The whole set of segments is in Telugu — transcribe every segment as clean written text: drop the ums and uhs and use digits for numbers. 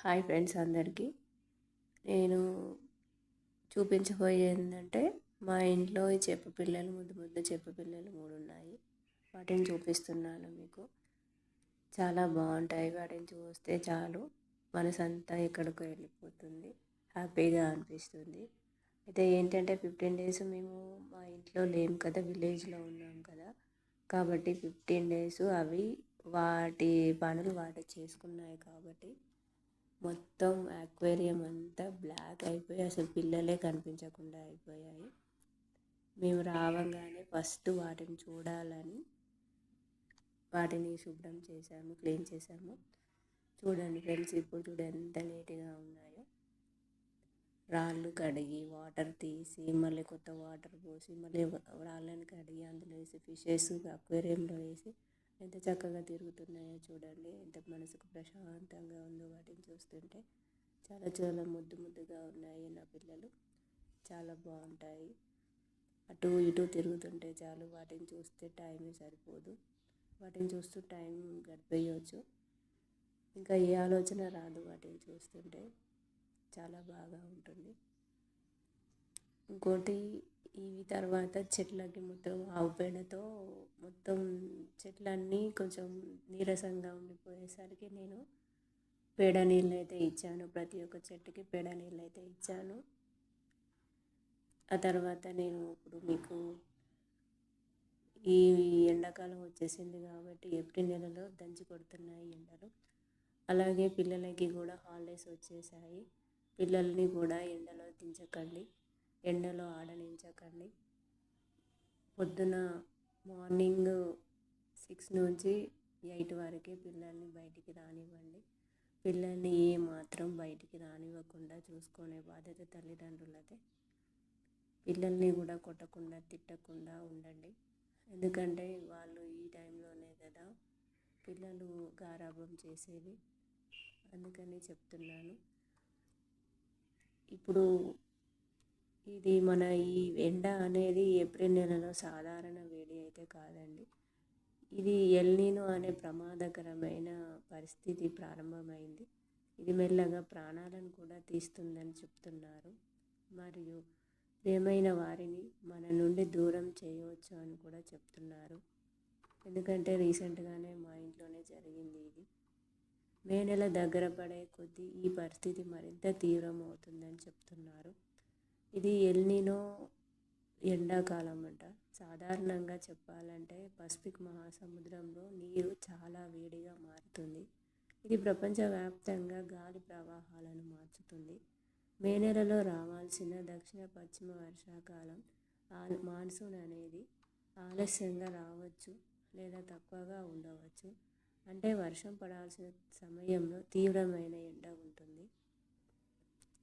హాయ్ ఫ్రెండ్స్ అందరికీ. నేను చూపించబోయేది ఏంటంటే మా ఇంట్లో ఈ చెప్పు పిల్లలు ముద్దు ముద్దు చెప్పు పిల్లలు 3 ఉన్నాయి. వాటిని చూపిస్తున్నాను మీకు. చాలా బాగుంటాయి. వాటిని చూస్తే చాలు మనసంతా ఎక్కడికో వెళ్ళిపోతుంది, హ్యాపీగా అనిపిస్తుంది. అయితే ఏంటంటే 15 డేస్ మేము మా ఇంట్లో లేము కదా, విలేజ్లో ఉన్నాం కదా, కాబట్టి 15 డేస్ అవి వాటి పనులు వాటి చేసుకున్నాయి. కాబట్టి మొత్తం అక్వేరియం అంతా బ్లాక్ అయిపోయి అసలు పిల్లలే కనిపించకుండా అయిపోయాయి. మేము రావంగానే ఫస్ట్ వాటిని చూడాలని వాటిని శుభ్రం చేశాము, క్లీన్ చేశాము. చూడండి ఫ్రెండ్స్, ఇప్పుడు చూడండి ఎంత నీట్గా ఉన్నాయో. రాళ్ళు కడిగి వాటర్ తీసి మళ్ళీ కొత్త వాటర్ పోసి మళ్ళీ రాళ్ళని కడిగి అందులో వేసి ఫిషెస్ అక్వేరియంలో వేసి ఎంత చక్కగా తిరుగుతున్నాయో చూడండి. ఎంత మనసుకు ప్రశాంతంగా ఉందో వాటిని చూస్తుంటే. చాలా చాలా ముద్దు ముద్దుగా ఉన్నాయి నా పిల్లలు. చాలా బాగుంటాయి. అటు ఇటు తిరుగుతుంటే చాలు, వాటిని చూస్తే టైం సరిపోదు. వాటిని చూస్తూ టైం గడిపేయచ్చు. ఇంకా ఏ ఆలోచన రాదు వాటిని చూస్తుంటే. చాలా బాగా ఉంటుంది. ఇంకోటి, ఇవి తర్వాత చెట్లకి మొత్తం ఆవు పేడతో మొత్తం చెట్లన్నీ కొంచెం నీరసంగా ఉండిపోయేసరికి నేను పేడ నీళ్ళు అయితే ఇచ్చాను. ప్రతి ఒక్క చెట్టుకి పేడ నీళ్ళు అయితే ఇచ్చాను. ఆ తర్వాత నేను ఇప్పుడు మీకు ఈ ఎండాకాలం వచ్చేసింది కాబట్టి ఏప్రిల్ నెలలో దంచి కొడుతున్నాయి ఎండలు. అలాగే పిల్లలకి కూడా హాలిడేస్ వచ్చేసాయి. పిల్లల్ని కూడా ఎండలో దించకండి, ఎండలో ఆడనించకండి. పొద్దున మార్నింగ్ 6 నుంచి 8 వరకే పిల్లల్ని బయటికి రానివ్వండి. పిల్లల్ని ఏమాత్రం బయటికి రానివ్వకుండా చూసుకునే బాధ్యత తల్లిదండ్రులదే. పిల్లల్ని కూడా కొట్టకుండా తిట్టకుండా ఉండండి. ఎందుకంటే వాళ్ళు ఈ టైంలోనే కదా పిల్లలు గారాబం చేసేది. అందుకని చెప్తున్నాను. ఇప్పుడు ఇది మన ఈ ఎండ అనేది ఏప్రిల్ నెలలో సాధారణ వేడి అయితే కాదండి. ఇది ఎల్నినో అనే ప్రమాదకరమైన పరిస్థితి ప్రారంభమైంది. ఇది మెల్లగా ప్రాణాలను కూడా తీస్తుందని చెప్తున్నారు. మరియు ప్రియమైన వారిని మన నుండి దూరం చేయవచ్చు అని కూడా చెప్తున్నారు. ఎందుకంటే రీసెంట్గానే మా ఇంట్లోనే జరిగింది ఇది. మే నెల దగ్గర పడే కొద్దీ ఈ పరిస్థితి మరింత తీవ్రమవుతుందని చెప్తున్నారు. ఇది ఎల్నినో ఎండాకాలం అంట. సాధారణంగా చెప్పాలంటే పసిఫిక్ మహాసముద్రంలో నీరు చాలా వేడిగా మారుతుంది. ఇది ప్రపంచవ్యాప్తంగా గాలి ప్రవాహాలను మార్చుతుంది. మే నెలలో రావాల్సిన దక్షిణ పశ్చిమ వర్షాకాలం మాన్సూన్ అనేది ఆలస్యంగా రావచ్చు లేదా తక్కువగా ఉండవచ్చు. అంటే వర్షం పడాల్సిన సమయంలో తీవ్రమైన ఎండ ఉంటుంది.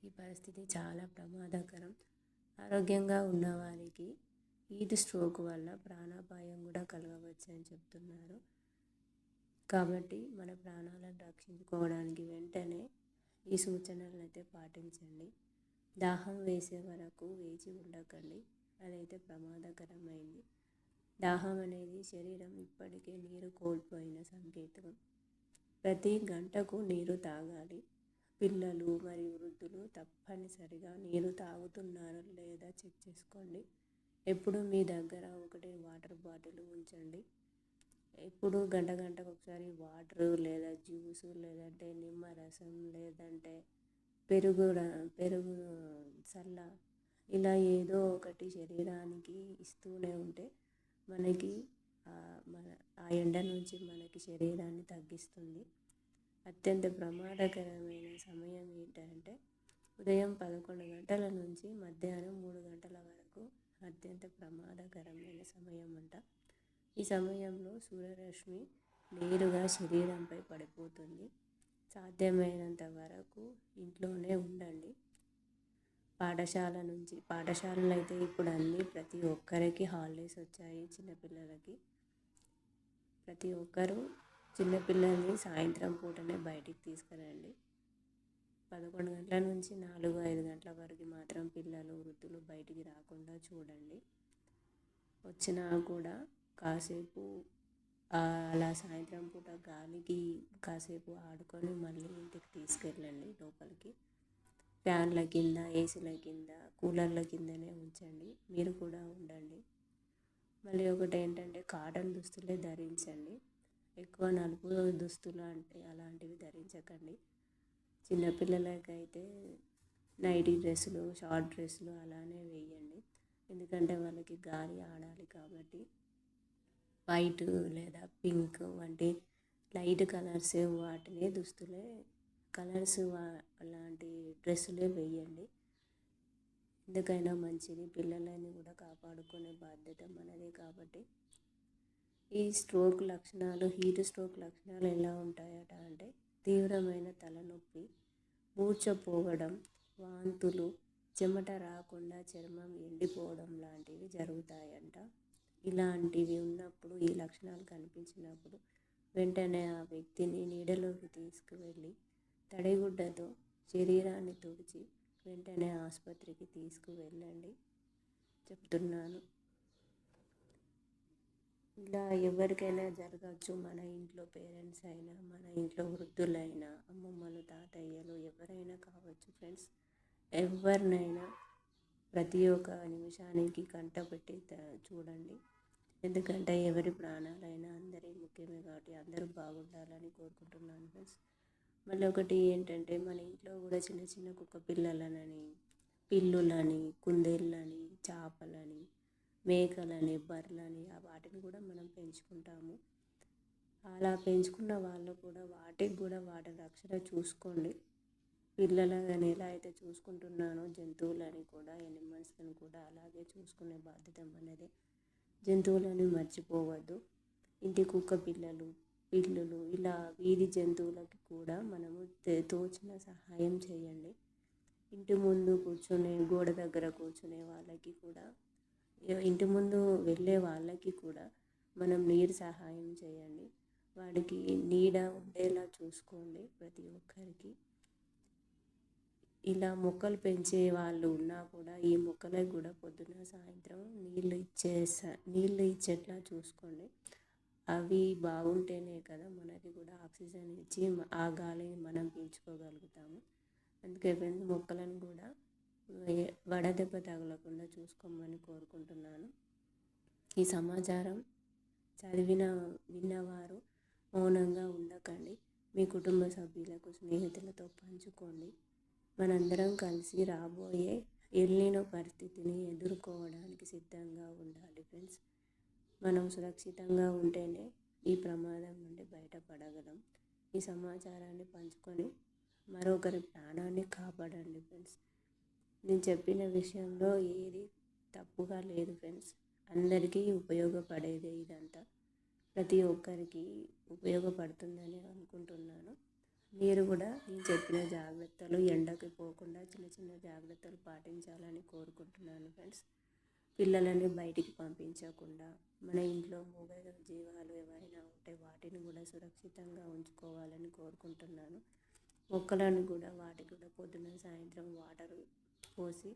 ఈ పరిస్థితి చాలా ప్రమాదకరం. ఆరోగ్యంగా ఉన్నవారికి హీట్ స్ట్రోక్ వల్ల ప్రాణాపాయం కూడా కలగవచ్చు అని చెప్తున్నారు. కాబట్టి మన ప్రాణాలను రక్షించుకోవడానికి వెంటనే ఈ సూచనలను అయితే పాటించండి. దాహం వేసే వరకు వేచి ఉండకండి, అదైతే ప్రమాదకరమైంది. దాహం అనేది శరీరం ఇప్పటికే నీరు కోల్పోయిన సంకేతం. ప్రతి గంటకు నీరు తాగాలి. పిల్లలు మరియు వృద్ధులు తప్పనిసరిగా నీరు తాగుతున్నారో లేదా చెక్ చేసుకోండి. ఎప్పుడు మీ దగ్గర ఒకటి వాటర్ బాటిల్ ఉంచండి. ఎప్పుడు గంటకు ఒకసారి వాటర్ లేదా జ్యూసు లేదంటే నిమ్మరసం లేదంటే పెరుగు చల్ల ఇలా ఏదో ఒకటి శరీరానికి ఇస్తూనే ఉంటే మనకి ఆ ఎండ నుంచి మనకి శరీరాన్ని తగ్గిస్తుంది. అత్యంత ప్రమాదకరమైన సమయం ఏంటంటే ఉదయం 11 గంటల నుంచి మధ్యాహ్నం 3 గంటల వరకు అత్యంత ప్రమాదకరమైన సమయం అంట. ఈ సమయంలో సూర్యరశ్మి నేరుగా శరీరంపై పడిపోతుంది. సాధ్యమైనంత వరకు ఇంట్లోనే ఉండండి. పాఠశాలలు అయితే ఇప్పుడు ప్రతి ఒక్కరికి హాలిడేస్ వచ్చాయి. చిన్నపిల్లలకి ప్రతి ఒక్కరూ చిన్నపిల్లల్ని సాయంత్రం పూటనే బయటికి తీసుకురండి. 11 గంటల నుంచి 4-5 గంటల వరకు మాత్రం పిల్లలు వృద్ధులు బయటికి రాకుండా చూడండి. వచ్చినా కూడా కాసేపు అలా సాయంత్రం పూట గాలికి కాసేపు ఆడుకొని మళ్ళీ ఇంటికి తీసుకెళ్ళండి. ఫ్యాన్ల కింద, ఏసీల కింద, కూలర్ల కిందనే ఉంచండి. మీరు కూడా ఉండండి. మళ్ళీ ఒకటి ఏంటంటే కాటన్ దుస్తులే ధరించండి. ఎక్కువ నలుపు దుస్తులు అంటే అలాంటివి ధరించకండి. చిన్నపిల్లలకైతే నైటీ డ్రెస్సులు, షార్ట్ డ్రెస్సులు అలానే వేయండి. ఎందుకంటే వాళ్ళకి గాలి ఆడాలి కాబట్టి వైట్ లేదా పింక్ వంటి లైట్ కలర్స్ వాటినే దుస్తులే కలర్స్ అలాంటి డ్రెస్సులే వేయండి. ఎందుకైనా మంచిది. పిల్లలని కూడా కాపాడుకునే బాధ్యత మనదే కాబట్టి. ఈ స్ట్రోక్ లక్షణాలు, హీట్ స్ట్రోక్ లక్షణాలు ఎలా ఉంటాయట అంటే తీవ్రమైన తలనొప్పి, మూర్ఛపోవడం, వాంతులు, చెమట రాకుండా చర్మం ఎండిపోవడం లాంటివి జరుగుతాయంట. ఇలాంటివి ఉన్నప్పుడు, ఈ లక్షణాలు కనిపించినప్పుడు వెంటనే ఆ వ్యక్తిని నీడలోకి తీసుకువెళ్ళి తడిగుడ్డతో శరీరాన్ని తుడిచి వెంటనే ఆసుపత్రికి తీసుకువెళ్ళండి చెప్తున్నాను. ఇలా ఎవరికైనా జరగచ్చు. మన ఇంట్లో పేరెంట్స్ అయినా, మన ఇంట్లో వృద్ధులైనా, అమ్మమ్మలు, తాతయ్యలు ఎవరైనా కావచ్చు ఫ్రెండ్స్. ఎవరినైనా ప్రతి ఒక్క నిమిషానికి కంటపెట్టి చూడండి. ఎందుకంటే ఎవరి ప్రాణాలైనా అందరి ముఖ్యమే కాబట్టి అందరూ బాగుండాలని కోరుకుంటున్నాను ఫ్రెండ్స్. మళ్ళీ ఒకటి ఏంటంటే మన ఇంట్లో కూడా చిన్న చిన్న కుక్క పిల్లలనని, పిల్లులని, కుందేళ్ళని, చేపలని, మేకలని, బర్రెలని వాటిని కూడా మనం పెంచుకుంటాము. అలా పెంచుకున్న వాళ్ళు కూడా వాటికి కూడా వాటి రక్షణ చూసుకోండి. పిల్లలని ఎలా అయితే చూసుకుంటున్నానో జంతువులని కూడా, యానిమల్స్ని కూడా అలాగే చూసుకునే బాధ్యత మనదే. జంతువులను మర్చిపోవద్దు. ఇంటి కుక్క పిల్లలు, పిల్లులు ఇలా వీధి జంతువులకి కూడా మనము తోచిన సహాయం చేయండి. ఇంటి ముందు కూర్చునే, గోడ దగ్గర కూర్చునే వాళ్ళకి కూడా, ఇంటి ముందు వెళ్ళే వాళ్ళకి కూడా మనం నీరు సహాయం చేయండి. వాడికి నీడ ఉండేలా చూసుకోండి ప్రతి ఒక్కరికి. ఇలా మొక్కలు పెంచే వాళ్ళు ఉన్నా కూడా ఈ మొక్కలకు కూడా పొద్దున సాయంత్రం నీళ్ళు ఇచ్చేట్లా చూసుకోండి. అవి బాగుంటేనే కదా మనకి కూడా ఆక్సిజన్ ఇచ్చి ఆ గాలిని మనం పీల్చుకోగలుగుతాము. అందుకే మొక్కలను కూడా వడదెబ్బ తగలకుండా చూసుకోమని కోరుకుంటున్నాను. ఈ సమాచారం విన్నవారు మౌనంగా ఉండకండి. మీ కుటుంబ సభ్యులకు, స్నేహితులతో పంచుకోండి. మనందరం కలిసి రాబోయే ఎల్నినో పరిస్థితిని ఎదుర్కోవడానికి సిద్ధంగా ఉండాలి ఫ్రెండ్స్. మనం సురక్షితంగా ఉంటేనే ఈ ప్రమాదం నుండి బయటపడగలం. ఈ సమాచారాన్ని పంచుకొని మరొకరి ప్రాణాన్ని కాపాడండి ఫ్రెండ్స్. నేను చెప్పిన విషయంలో ఏది తప్పుగా లేదు ఫ్రెండ్స్. అందరికీ ఉపయోగపడేదే ఇదంతా. ప్రతి ఒక్కరికి ఉపయోగపడుతుందని అనుకుంటున్నాను. మీరు కూడా నేను చెప్పిన జాగ్రత్తలు, ఎండకి పోకుండా చిన్న చిన్న జాగ్రత్తలు పాటించాలని కోరుకుంటున్నాను ఫ్రెండ్స్. పిల్లలని బయటికి పంపించకుండా మన ఇంట్లో మూగ జీవాలు ఏవైనా ఉంటే వాటిని కూడా సురక్షితంగా ఉంచుకోవాలని కోరుకుంటున్నాను. మొక్కలను కూడా వాటికి కూడా పొద్దున సాయంత్రం వాటర్ పోసి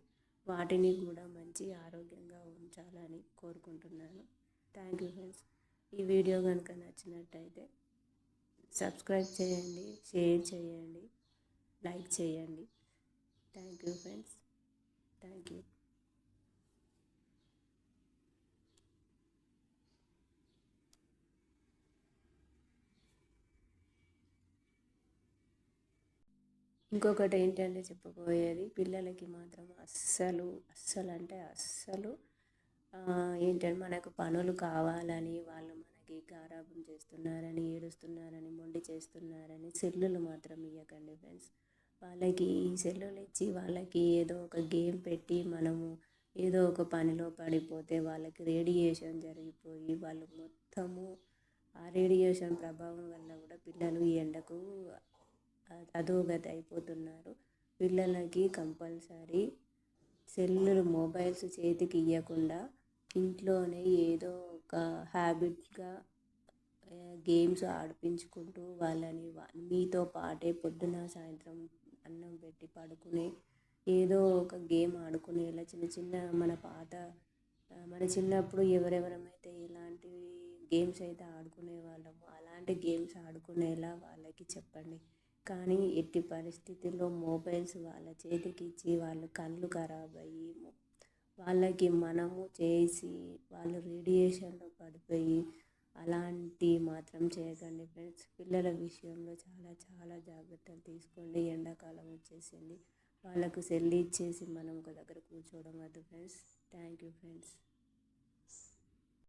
వాటిని కూడా మంచి ఆరోగ్యంగా ఉంచాలని కోరుకుంటున్నాను. Thank you friends. ఈ వీడియో కనుక నచ్చినట్టయితే సబ్స్క్రైబ్ చేయండి, షేర్ చేయండి, లైక్ చేయండి. Thank you friends. Thank you. ఇంకొకటి ఏంటంటే చెప్పబోయేది, పిల్లలకి మాత్రం అస్సలు ఏంటంటే మనకు పనులు కావాలని వాళ్ళు మనకి గారాబం చేస్తున్నారని, ఏడుస్తున్నారని, మొండి చేస్తున్నారని సెల్లులు మాత్రం ఇవ్వకండి ఫ్రెండ్స్. వాళ్ళకి ఈ సెల్లులు ఇచ్చి వాళ్ళకి ఏదో ఒక గేమ్ పెట్టి మనము ఏదో ఒక పనిలో పడిపోతే వాళ్ళకి రేడియేషన్ జరిగిపోయి వాళ్ళు మొత్తము ఆ రేడియేషన్ ప్రభావం వల్ల కూడా పిల్లలు ఈ ఎండకు అధోగతి అయిపోతున్నారు. పిల్లలకి కంపల్సరీ సెల్లులు, మొబైల్స్ చేతికి ఇవ్వకుండా ఇంట్లోనే ఏదో ఒక హ్యాబిట్గా గేమ్స్ ఆడిపించుకుంటూ వాళ్ళని మీతో పాటే పొద్దున సాయంత్రం అన్నం పెట్టి పడుకునే ఏదో ఒక గేమ్ ఆడుకునేలా చిన్న మన చిన్నప్పుడు ఎవరెవరమైతే ఇలాంటి గేమ్స్ అయితే ఆడుకునే వాళ్ళమో అలాంటి గేమ్స్ ఆడుకునేలా వాళ్ళకి చెప్పండి. కానీ ఎట్టి పరిస్థితుల్లో మొబైల్స్ వాళ్ళ చేతికి ఇచ్చి వాళ్ళు కళ్ళు ఖరాబ్ అయ్యి వాళ్ళకి మనము చేసి వాళ్ళు రేడియేషన్లో పడిపోయి అలాంటి మాత్రం చేయకండి ఫ్రెండ్స్. పిల్లల విషయంలో చాలా చాలా జాగ్రత్తలు తీసుకోండి. ఎండాకాలం వచ్చేసింది, వాళ్ళకు సెల్ ఇచ్చేసి మనం ఒక దగ్గర కూర్చోవడం వద్దు ఫ్రెండ్స్. Thank you friends.